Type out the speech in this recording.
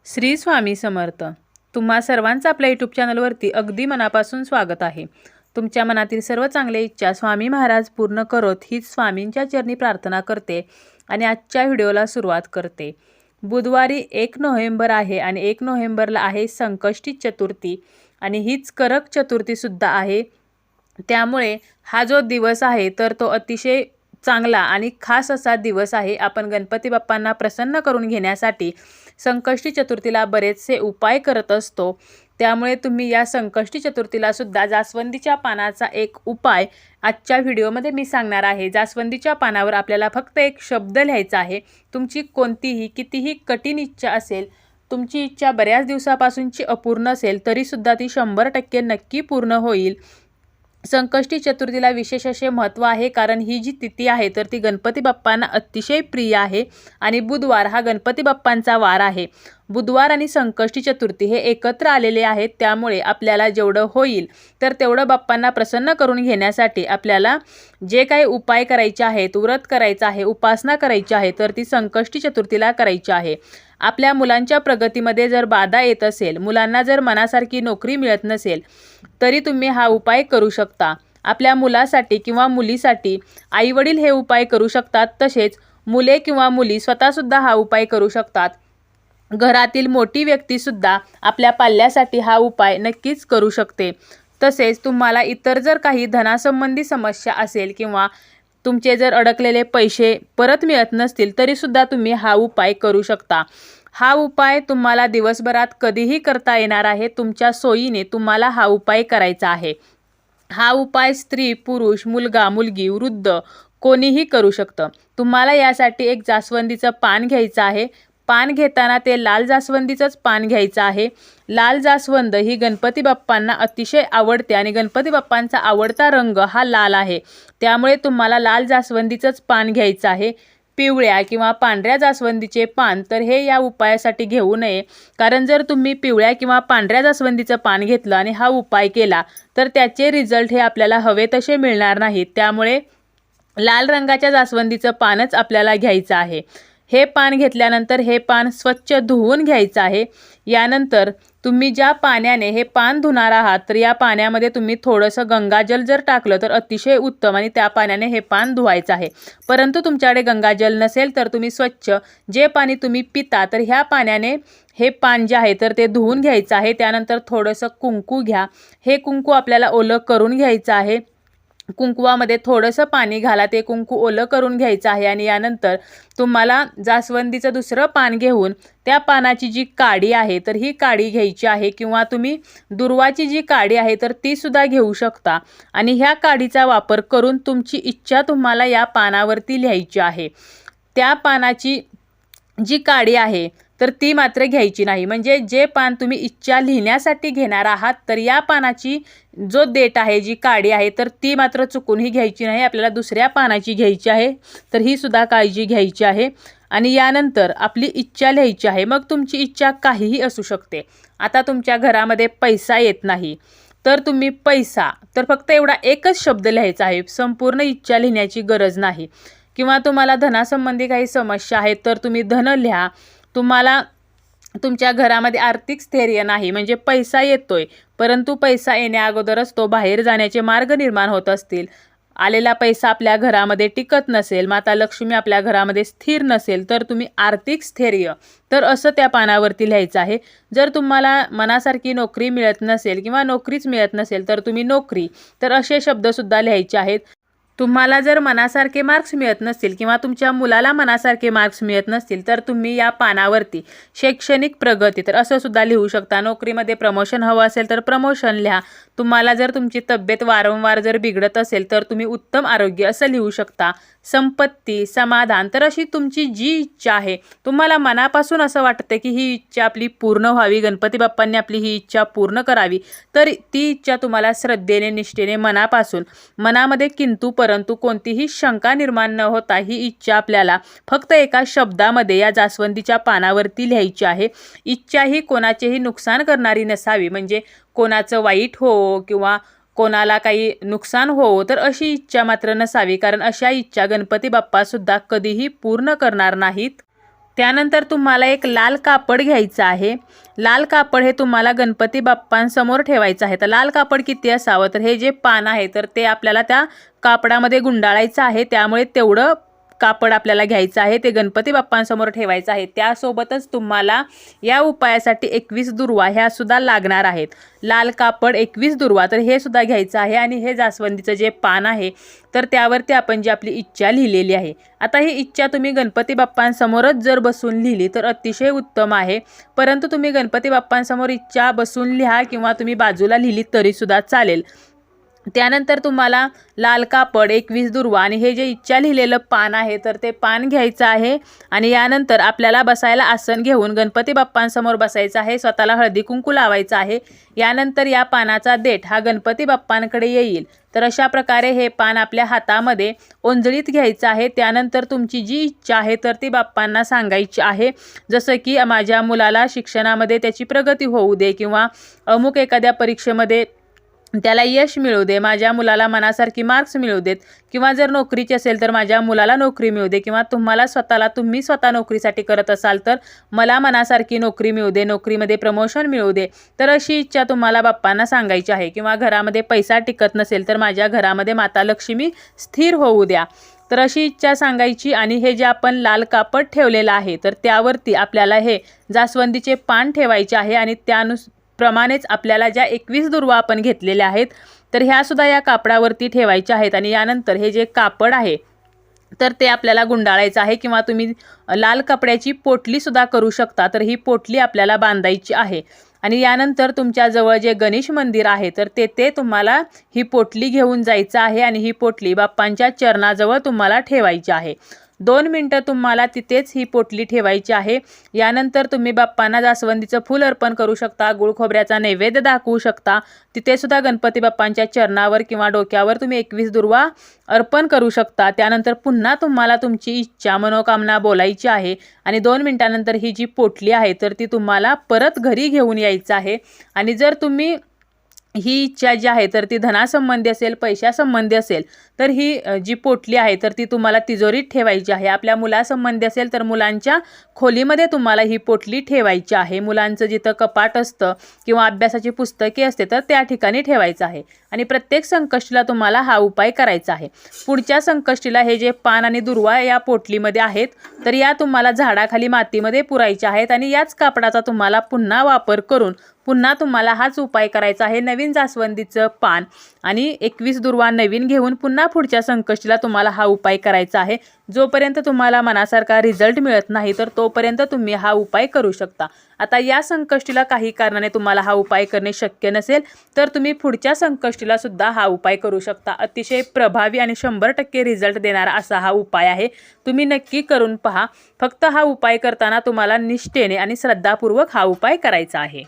श्री स्वामी समर्थ. तुम्हा सर्वांचं आपल्या यूट्यूब चॅनलवरती अगदी मनापासून स्वागत आहे. तुमच्या मनातील सर्व चांगल्या इच्छा स्वामी महाराज पूर्ण करोत हीच स्वामींच्या चरणी प्रार्थना करते आणि आजच्या व्हिडिओला सुरुवात करते. बुधवारी 1 नोव्हेंबर आहे आणि 1 नोव्हेंबरला आहे संकष्टी चतुर्थी आणि हीच करक चतुर्थीसुद्धा आहे. त्यामुळे हा जो दिवस आहे तर तो अतिशय चांगला आणि खास असा दिवस आहे. आपण गणपती बाप्पांना प्रसन्न करून घेण्यासाठी संकष्टी चतुर्थीला बरेचसे उपाय करत असतो. त्यामुळे तुम्ही या संकष्टी चतुर्थीला सुद्धा जास्वंदीच्या पानाचा एक उपाय आजच्या व्हिडिओमध्ये मी सांगणार आहे. जास्वंदीच्या पानावर आपल्याला फक्त एक शब्द लिहायचा आहे. तुमची कोणतीही कितीही कठीण इच्छा असेल, तुमची इच्छा बऱ्याच दिवसापासूनची अपूर्ण असेल तरीसुद्धा ती 100% नक्की पूर्ण होईल. संकष्टी चतुर्थीला विशेष असे महत्त्व आहे, कारण ही जी तिथी आहे तर ती गणपती बाप्पांना अतिशय प्रिय आहे आणि बुधवार हा गणपती बाप्पांचा वार आहे. बुधवार आणि संकष्टी चतुर्थी हे एकत्र आलेले आहेत. त्यामुळे आपल्याला जेवढं होईल तर तेवढं बाप्पांना प्रसन्न करून घेण्यासाठी आपल्याला जे काही उपाय करायचे आहेत, व्रत करायचं आहे, उपासना करायची आहे तर ती संकष्टी चतुर्थीला करायची आहे. आपल्या मुलांच्या प्रगतीमध्ये जर बाधा येत असेल, मुलांना जर मनासारखी नोकरी मिळत नसेल तरी तुम्ही हा उपाय करू शकता. आपल्या मुलासाठी किंवा मुलीसाठी आईवडील हे उपाय करू शकतात. तसेच मुले किंवा मुली स्वतःसुद्धा हा उपाय करू शकतात. घरातील मोठी व्यक्तीसुद्धा आपल्या पाल्यासाठी हा उपाय नक्कीच करू शकते. तसेच तुम्हाला इतर जर काही धनासंबंधी समस्या असेल किंवा तुमचे जर अडकलेले पैसे परत मिळत नसतील तरीसुद्धा तुम्ही हा उपाय करू शकता. हा उपाय तुम्हाला दिवसभरात कधीही करता येणार आहे. तुमच्या सोयीने तुम्हाला हा उपाय करायचा आहे. हा उपाय स्त्री, पुरुष, मुलगा, मुलगी, वृद्ध कोणीही करू शकतं. तुम्हाला यासाठी एक जास्वंदीचं पान घ्यायचं आहे. पान घेताना ते लाल जास्वंदीचंच पान घ्यायचं आहे. लाल जास्वंद ही गणपती बाप्पांना अतिशय आवडते आणि गणपती बाप्पांचा आवडता रंग हा लाल आहे. त्यामुळे तुम्हाला लाल जास्वंदीचंच पान घ्यायचं आहे. पिवळ्या किंवा पांढऱ्या जास्वंदीचे पान तर हे या उपायासाठी घेऊ नये, कारण जर तुम्ही पिवळ्या किंवा पांढऱ्या जास्वंदीचं पान घेतलं आणि हा उपाय केला तर त्याचे रिझल्ट हे आपल्याला हवे तसे मिळणार नाहीत. त्यामुळे लाल रंगाच्या जास्वंदीचं पानच आपल्याला घ्यायचं आहे. हे पान घेतल्यानंतर हे पान स्वच्छ धुवून घ्यायचं आहे. यानंतर तुम्ही ज्या पाण्याने हे पान धुणार आहात तर या पाण्यामध्ये तुम्ही थोडंसं गंगाजल जर टाकलं तर अतिशय उत्तम आणि त्या पाण्याने हे पान धुवायचं आहे. परंतु तुमच्याकडे गंगाजल नसेल तर तुम्ही स्वच्छ जे पाणी तुम्ही पिता तर ह्या पाण्याने हे पान जे आहे तर ते धुवून घ्यायचं आहे. त्यानंतर थोडंसं कुंकू घ्या. हे कुंकू आपल्याला ओलं करून घ्यायचं आहे. कुंकवामध्ये थोडंसं पाणी घाला, ते कुंकू ओलं करून घ्यायचं आहे आणि यानंतर तुम्हाला जास्वंदीचं दुसरं पान घेऊन त्या पानाची जी काडी आहे तर ही काडी घ्यायची आहे किंवा तुम्ही दुर्वाची जी काडी आहे तर ती सुद्धा घेऊ शकता आणि ह्या काडीचा वापर करून तुमची इच्छा तुम्हाला या पानावरती लिहायची आहे. त्या पानाची जी काडी आहे तर ती मात्र घ्यायची नाही. म्हणजे जे पान तुम्ही इच्छा लिहिण्यासाठी घेणार आहात तर या पानाची जो देठ आहे, जी काडी आहे तर ती मात्र चुकूनही घ्यायची नाही. आपल्याला दुसऱ्या पानाची घ्यायची आहे, तर ही सुद्धा काळजी घ्यायची आहे. आणि यानंतर आपली इच्छा लिहायची आहे. मग तुमची इच्छा काहीही असू शकते. आता तुमच्या घरामध्ये पैसा येत नाही तर तुम्ही पैसा तर फक्त एवढा एकच शब्द लिहायचा आहे. संपूर्ण इच्छा लिहिण्याची गरज नाही. किंवा तुम्हाला धनासंबंधी काही समस्या आहेत तर तुम्ही धन लिहा. तुम्हाला तुमच्या घरामध्ये आर्थिक स्थैर्य नाही, म्हणजे पैसा येतोय परंतु पैसा येण्या अगोदरच तो बाहेर जाण्याचे मार्ग निर्माण होत असतील, आलेला पैसा आपल्या घरामध्ये टिकत नसेल, माता लक्ष्मी आपल्या घरामध्ये स्थिर नसेल तर तुम्ही आर्थिक स्थैर्य तर असं त्या पानावरती लिहायचं आहे. जर तुम्हाला मनासारखी नोकरी मिळत नसेल किंवा नोकरीच मिळत नसेल तर तुम्ही नोकरी तर असे शब्दसुद्धा लिहायचे आहेत. तुम्हाला जर मनासारखे मार्क्स मिळत नसतील किंवा तुमच्या मुलाला मनासारखे मार्क्स मिळत नसतील तर तुम्ही या पानावरती शैक्षणिक प्रगती तर असं सुद्धा लिहू शकता. नोकरीमध्ये प्रमोशन हवं असेल तर प्रमोशन लिहा. तुम्हाला जर तुमची तब्येत वारंवार जर बिघडत असेल तर तुम्ही उत्तम आरोग्य असं लिहू शकता. संपत्ती, समाधान तर अशी तुमची जी इच्छा आहे, तुम्हाला मनापासून असं वाटतं की ही इच्छा आपली पूर्ण व्हावी, गणपती बाप्पांनी आपली ही इच्छा पूर्ण करावी, तर ती इच्छा तुम्हाला श्रद्धेने, निष्ठेने, मनापासून, मनामध्ये किंतु परंतु कोणतीही शंका निर्माण न होता ही इच्छा आपल्याला फक्त एका शब्दामध्ये या जास्वंदीच्या पानावरती लिहायची आहे. इच्छा ही कोणाचेही नुकसान करणारी नसावी, म्हणजे कोणाचं वाईट हो किंवा कोणाला काही नुकसान हो तर अशी इच्छा मात्र नसावी, कारण अशा इच्छा गणपती बाप्पा सुद्धा कधीही पूर्ण करणार नाहीत. त्यानंतर तुम्हाला एक लाल कापड घ्यायचं आहे। लाल कापड हे तुम्हाला गणपती बाप्पांसमोर ठेवायचं आहे। तर लाल कापड किती असावं, तर हे जे पान आहे तर ते आपल्याला त्या कापडामध्ये गुंडाळायचं आहे। त्यामुळे तेवढं कापड आपल्याला घ्यायचं आहे, ते गणपती बाप्पांसमोर ठेवायचं आहे। त्यासोबतच तुम्हाला या उपायासाठी 21 दुर्वा ह्या सुद्धा लागणार आहेत। लाल कापड 21 दुर्वा तर हे सुद्धा घ्यायचं आहे आणि हे जास्वंदीचं जे पान आहे तर त्यावरती आपण जी आपली इच्छा लिहिलेली आहे, आता ही इच्छा तुम्ही गणपती बाप्पांसमोरच जर बसून लिहिली तर अतिशय उत्तम आहे। परंतु तुम्ही गणपती बाप्पांसमोर इच्छा बसून लिहा किंवा तुम्ही बाजूला लिहिली तरी सुद्धा चालेल। त्यानंतर तुम्हाला लाल कापड 21 दुर्वा आणि हे जे इच्छा लिहिलेलं पान आहे तर ते पान घ्यायचं आहे आणि यानंतर आपल्याला बसायला आसन घेऊन गणपती बाप्पांसमोर बसायचं आहे। स्वतःला हळदी कुंकू लावायचं आहे। यानंतर या पानाचा देठ हा गणपती बाप्पांकडे येईल। तर अशा प्रकारे हे पान आपल्या हातामध्ये ओंजळीत घ्यायचं आहे। त्यानंतर तुमची जी इच्छा आहे तर ती बाप्पांना सांगायची आहे। जसं की माझ्या मुलाला शिक्षणामध्ये त्याची प्रगती होऊ दे किंवा अमुक एखाद्या परीक्षेमध्ये त्याला यश मिळू दे, माझ्या मुलाला मनासारखी मार्क्स मिळू देत, किंवा जर नोकरीची असेल तर माझ्या मुलाला नोकरी मिळू दे, किंवा तुम्ही स्वतः नोकरीसाठी करत असाल तर मला मनासारखी नोकरी मिळू दे, नोकरीमध्ये प्रमोशन मिळू दे। तर अशी इच्छा तुम्हाला बाप्पांना सांगायची आहे। किंवा घरामध्ये पैसा टिकत नसेल तर माझ्या घरामध्ये माता लक्ष्मी स्थिर होऊ द्या, तर अशी इच्छा सांगायची। आणि हे जे आपण लाल कापड ठेवलेलं आहे तर त्यावरती आपल्याला हे जास्वंदीचे पान ठेवायचे आहे आणि प्रमाणेच आपल्याला ज्या 21 दुर्वा आपण घेतलेल्या आहेत तर ह्या सुद्धा या कापडावरती ठेवायच्या आहेत। आणि यानंतर हे जे कापड आहे तर ते आपल्याला गुंडाळायचं आहे, किंवा तुम्ही लाल कपड्याची पोटली सुद्धा करू शकता। तर ही पोटली आपल्याला बांधायची आहे आणि यानंतर तुमच्या जवळ जे गणेश मंदिर आहे तर तेथे तुम्हाला ही पोटली घेऊन जायचं आहे आणि ही पोटली बाप्पांच्या चरणाजवळ तुम्हाला ठेवायची आहे। 2 मिनिटं तुम्हाला तिथेच ही पोटली ठेवायची आहे। यानंतर तुम्ही बाप्पांना जास्वंदीचं फूल अर्पण करू शकता, गुळ खोबऱ्याचा नैवेद्य दाखवू शकता। तिथे सुद्धा गणपती बाप्पांच्या चरणावर किंवा डोक्यावर तुम्ही 21 दुर्वा अर्पण करू शकता। त्यानंतर पुन्हा तुम्हाला तुमची इच्छा मनोकामना बोलायची आहे आणि 2 मिनिटांनंतर ही जी पोटली आहे तर ती तुम्हाला परत घरी घेऊन यायचं आहे। आणि जर तुम्ही ही इच्छा जी आहे तर ती धनासंबंधी असेल, पैशासंबंधी असेल तर ही जी पोटली आहे तर ती तुम्हाला तिजोरीत ठेवायची आहे। आपल्या मुलासंबंधी असेल तर मुलांच्या खोलीमध्ये तुम्हाला ही पोटली ठेवायची आहे। मुलांचं जिथं कपाट असतं किंवा अभ्यासाची पुस्तके असते तर त्या ठिकाणी ठेवायचं आहे। आणि प्रत्येक संकष्टीला तुम्हाला हा उपाय करायचा आहे। पुढच्या संकष्टीला हे जे पान आणि दुर्वा या पोटलीमध्ये आहेत तर या तुम्हाला झाडाखाली मातीमध्ये पुरायच्या आहेत आणि याच कापडाचा तुम्हाला पुन्हा वापर करून पुन्हा तुम्हाला हाच उपाय करायचा आहे। नवीन जास्वंदीचं पान आणि 21 दुर्वा नवीन घेऊन पुन्हा पुढच्या संकष्टीला तुम्हाला हा उपाय करायचा आहे। जोपर्यंत तुम्हाला मनासारखा रिझल्ट मिळत नाही तर तोपर्यंत तुम्ही हा उपाय करू शकता। आता या संकष्टीला काही कारणाने तुम्हाला हा उपाय करणे शक्य नसेल तर तुम्ही पुढच्या संकष्टीला सुद्धा हा उपाय करू शकता। अतिशय प्रभावी आणि 100% रिझल्ट देणारा असा हा उपाय आहे। तुम्ही नक्की करून पहा। फक्त हा उपाय करताना तुम्हाला निष्ठेने आणि श्रद्धापूर्वक हा उपाय करायचा आहे।